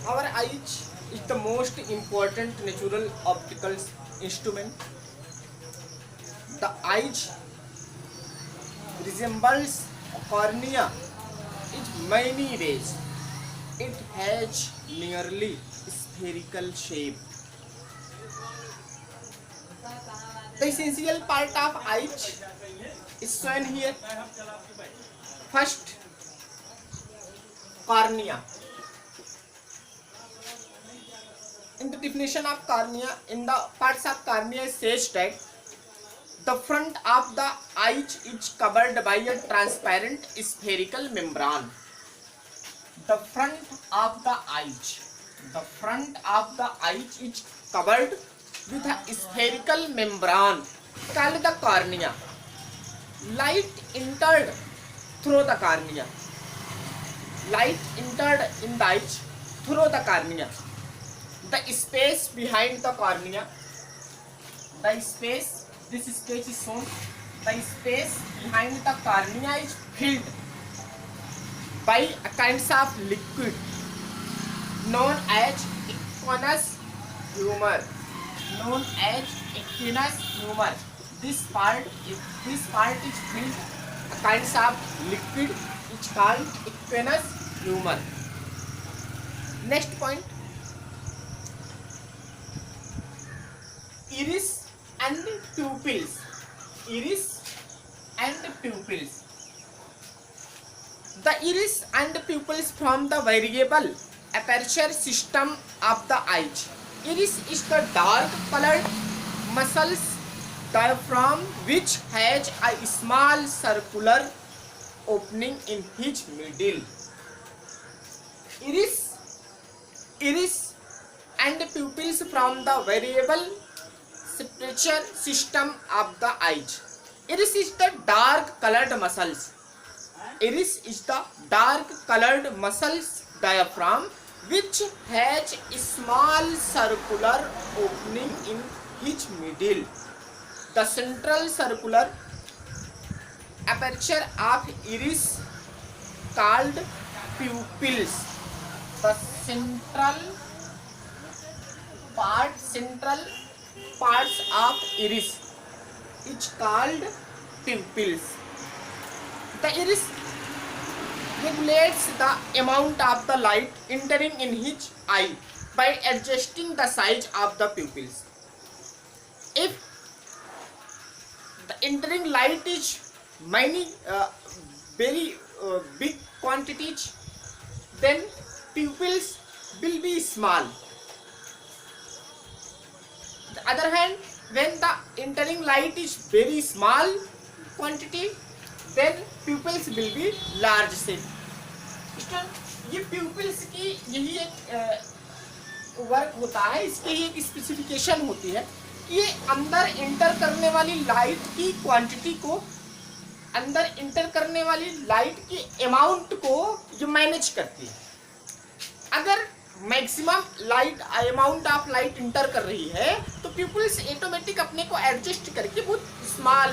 Our eyes is the most important natural optical instrument. The eyes resembles cornea in many ways. It has nearly spherical shape. The essential part of eyes is shown here. First, cornea. In the definition of cornea, in the parts of cornea says that the front of the eyes is covered by a transparent spherical membrane. The front of the eyes is covered with a spherical membrane called the cornea. Light entered through the cornea. Light entered in the eyes through the cornea. The space behind the cornea, this space is shown. The space behind the cornea is filled by a kinds of liquid known as aqueous humor. This part is filled a kinds of liquid which called aqueous humor. Next point, iris and pupils. The iris and pupils form the variable aperture system of the eyes. Iris is the dark colored muscles diaphragm which has a small circular opening in its middle. Iris and pupils from the variable aperture system of the eyes. Iris is the dark colored muscles. Diaphragm which has a small circular opening in its middle. The central circular aperture of iris called pupils. The central parts of iris is called pupils. The iris regulates the amount of the light entering in his eye by adjusting the size of the pupils. If the entering light is very big quantities, then pupils will be small. The other hand, when the entering light is very small quantity, then pupils will be large shape. ये pupils की यही एक work होता है, इसकी एक specification होती है कि ये अंदर इंटर करने वाली लाइट की क्वांटिटी को, अंदर इंटर करने वाली लाइट की अमाउंट को ये मैनेज करती है. अगर maximum light amount of light inter कर रही है तो पीपल्स ऑटोमेटिक अपने को एडजस्ट करके बहुत स्मॉल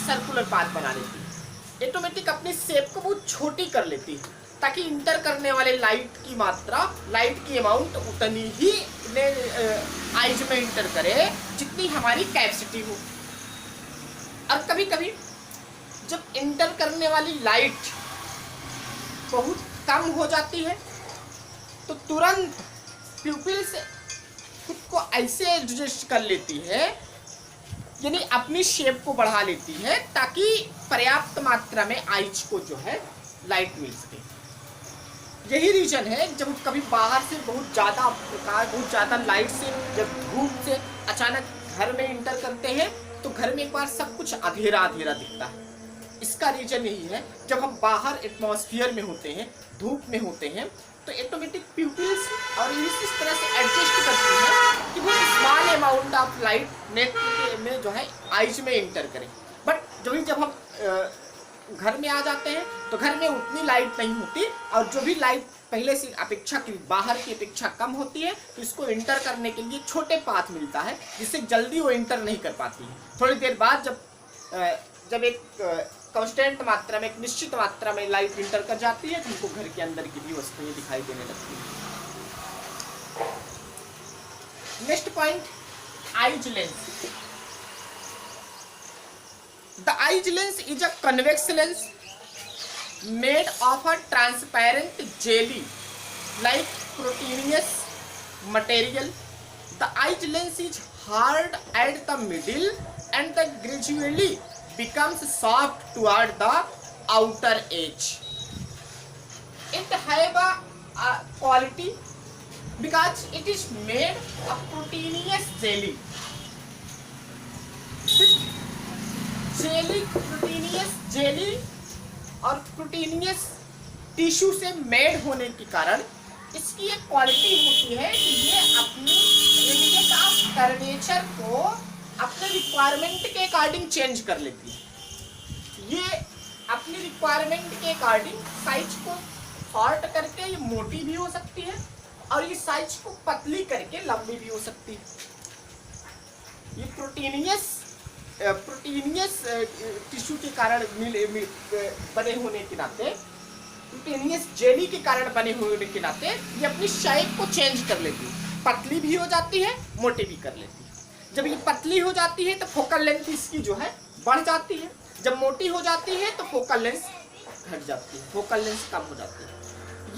सर्कुलर पाथ बना लेती है, ऑटोमेटिक अपनी शेप को बहुत छोटी कर लेती है ताकि इंटर करने वाले लाइट की मात्रा, लाइट की अमाउंट उतनी ही आइज में इंटर करे जितनी हमारी कैपेसिटी हो. और कभी कभी जब इंटर करने वाली लाइट बहुत कम हो जाती है तो तुरंत प्यूपिल्स खुद को ऐसे एडजस्ट कर लेती है, यानी अपनी शेप को बढ़ा लेती है ताकि पर्याप्त मात्रा में आइज को जो है लाइट मिल सके. यही रीजन है जब कभी बाहर से बहुत ज़्यादा लाइट से, जब धूप से अचानक घर में इंटर करते हैं तो घर में एक बार सब कुछ अंधेरा अंधेरा दिखता है. इसका रीजन यही है, जब हम बाहर एटमॉस्फेयर में होते हैं, धूप में होते हैं, तो ऑटोमेटिक प्यूपिल्स और इस तरह से एडजस्ट करती है कि वो small amount of light net में जो है आइज में इंटर करें. बट जब हम घर में आ जाते हैं तो घर में उतनी लाइट नहीं होती और जो भी लाइट पहले से बाहर की अपेक्षा कम होती है तो इसको इंटर करने के लिए छोटे पाथ मिलता है जिससे जल्दी वो इंटर नहीं कर पाती है. थोड़ी देर बाद जब एक कांस्टेंट मात्रा में, एक निश्चित मात्रा में लाइट इंटर कर जाती है तो उनको घर के अंदर की भी वस्तुएं दिखाई देने लगती हैं. Next point, eyes lens. The eyes lens is a convex lens made of a transparent jelly like proteinous material. The eye lens is hard at the middle and the gradually becomes soft toward the outer edge. It have a quality because it is made of proteinous jelly. Proteinous jelly और proteinaceous tissue से made होने के कारण इसकी एक quality होती है कि ये अपनी रेडियस ऑफ कर्वेचर को अपने रिक्वायरमेंट के अकॉर्डिंग चेंज कर लेती है. ये अपनी रिक्वायरमेंट के अकॉर्डिंग साइज को शॉर्ट करके ये मोटी भी हो सकती है और ये साइज को पतली करके लंबी भी हो सकती है. ये प्रोटीनियस टिश्यू के कारण बने होने के नाते, प्रोटीनियस जेली के कारण बने होने के नाते ये अपनी शेप को चेंज कर लेती है, पतली भी हो जाती है, मोटी भी कर लेती है. जब ये पतली हो जाती है तो फोकल लेंथ इसकी जो है बढ़ जाती है, जब मोटी हो जाती है तो फोकल लेंथ घट जाती है, फोकल लेंथ कम हो जाती है.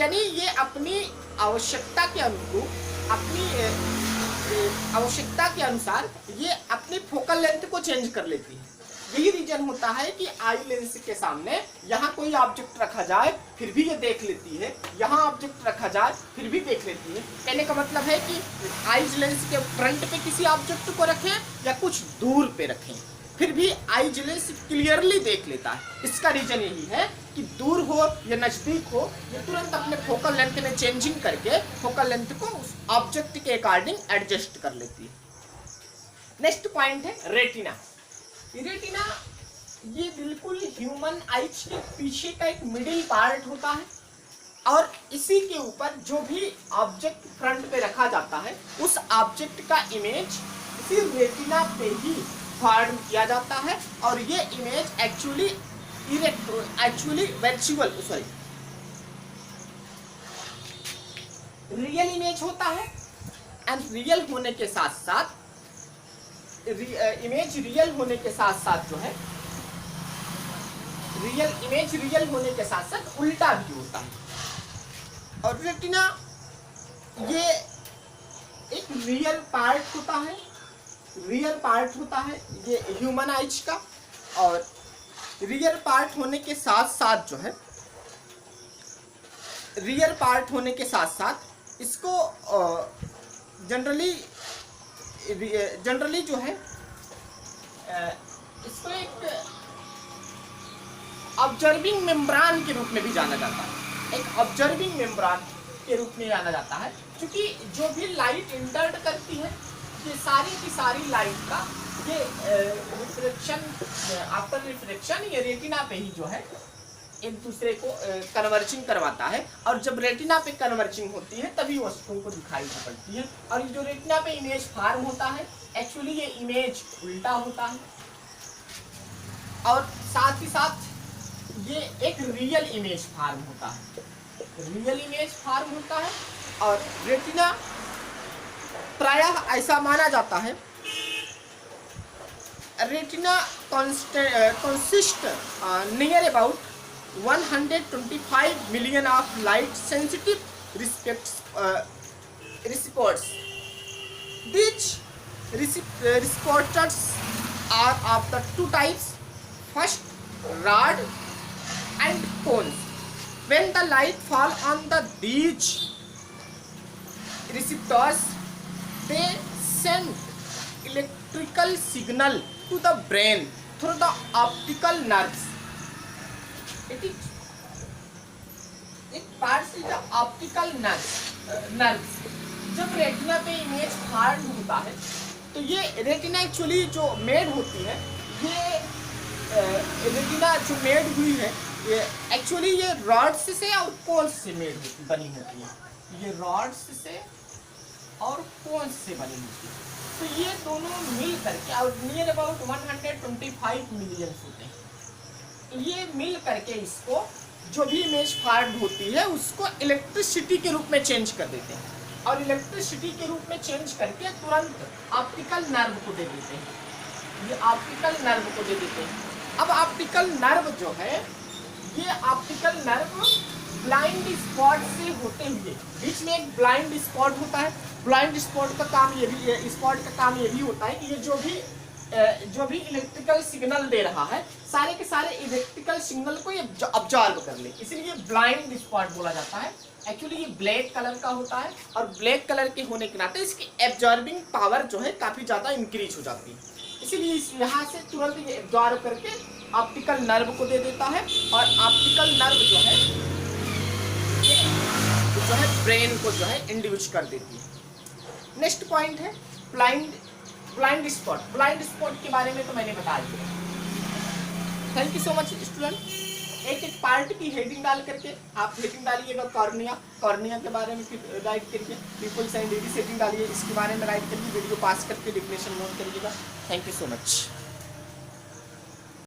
यानी ये अपनी आवश्यकता के अनुरूप, अपनी आवश्यकता के अनुसार ये अपनी फोकल लेंथ को चेंज कर लेती है. यही रीजन होता है कि आई लेंस के सामने यहाँ कोई ऑब्जेक्ट रखा जाए फिर भी ये देख लेती है, यहाँ ऑब्जेक्ट रखा जाए फिर भी देख लेती है. कहने का मतलब है कि आई लेंस के फ्रंट पे किसी ऑब्जेक्ट को रखें या कुछ दूर पे रखें फिर भी आई लेंस क्लियरली देख लेता है. इसका रीजन यही है कि दूर हो या नज़दीक हो ये तुरंत अपने फोकल लेंथ में चेंजिंग करके फोकल लेंथ को उस ऑब्जेक्ट के अकॉर्डिंग एडजस्ट कर लेती है. नेक्स्ट पॉइंट है रेटिना. रेटिना ये बिल्कुल ह्यूमन आइज के पीछे का एक मिडिल पार्ट होता है और इसी के ऊपर जो भी ऑब्जेक्ट फ्रंट पे रखा जाता है उस ऑब्जेक्ट का इमेज इसी रेटिना पे ही फॉर्म किया जाता है और ये इमेज एक्चुअली रियल इमेज होता है. एंड रियल होने के साथ साथ इमेज रियल होने के साथ साथ जो है रियल होने के साथ साथ उल्टा भी होता है. और रेटिना ये एक रियल पार्ट होता है ये ह्यूमन आइज का. और रियल पार्ट होने के साथ साथ जो है इसको जनरली जो है इसको एक ऑब्जर्विंग मेम्ब्रान के रूप में भी जाना जाता है. एक ऑब्जर्विंग मेम्ब्रान के रूप में जाना जाता है क्योंकि जो भी लाइट इंटर्ड करती है ये सारी की सारी लाइट का ये रिफ्लेक्शन, आफ्टर रिफ्लेक्शन ये रेटिना पे ही जो है एक दूसरे को कन्वर्जिंग करवाता है. और जब रेटिना पे कन्वर्जिंग होती है तभी वस्तुओं को दिखाई पड़ती है. और जो रेटिना पे इमेज फॉर्म होता है एक्चुअली ये इमेज उल्टा होता है और साथ ही साथ ये एक रियल इमेज फॉर्म होता है. और रेटिना प्रायः ऐसा माना जाता है retina consist near about 125 million of light sensitive receptors. These receptors are of the two types, first rod and cones. When the light fall on these receptors, they send electrical signal to the brain through the optical nerves. It parts is the optical nerves. जब retina पे image form होता है तो ये retina actually जो made होती है ये रेटिना जो मेड हुई है ये एक्चुअली ये रॉड्स से और कोन्स से बनी होती है. ये रॉड्स से और कोन्स से बनी होती है. तो ये दोनों मिल करके और नियर अबाउट 125 मिलियन होते हैं. तो ये मिल करके इसको जो भी इमेज फॉर्म होती है उसको इलेक्ट्रिसिटी के रूप में चेंज कर देते हैं. और इलेक्ट्रिसिटी के रूप में चेंज करके तुरंत ऑप्टिकल नर्व को दे देते हैं। ये ऑप्टिकल नर्व को दे देते हैं। अब ऑप्टिकल नर्व जो है, ये ऑप्टिकल नर्व ब्लाइंड स्पॉट से होते हुए, बीच में एक ब्लाइंड स्पॉट होता है। ब्लाइंड स्पॉट का काम ये भी होता है कि ये जो भी इलेक्ट्रिकल सिग्नल दे रहा है, सारे के सारे इलेक्ट्रिकल सिग्नल को ये ऑब्जर्व कर ले, इसलिए ब्लाइंड स्पॉट बोला जाता है। एक्चुअली ये ब्लैक कलर का होता है और ब्लैक कलर के होने के नाते इसकी एब्जॉर्बिंग पावर जो है काफ़ी ज़्यादा इंक्रीज हो जाती है, इसीलिए यहाँ से तुरंत ये एब्जॉर्ब करके ऑप्टिकल नर्व को दे देता है। और ऑप्टिकल नर्व जो है ब्रेन को जो है इंड्यूस कर देती है। नेक्स्ट पॉइंट है ब्लाइंड स्पॉट। ब्लाइंड स्पॉट के बारे में तो मैंने बता दिया। Thank you so much student. एक एक पार्ट की हेडिंग डाल करके आप हेडिंग डालिएगा। कॉर्निया के बारे में राइट करिए, पीपल्स एंड लेडीज हेडिंग डालिए, इसके बारे में राइट करिए, वीडियो पास करके डेफिनेशन नोट करिएगा। Thank you so much.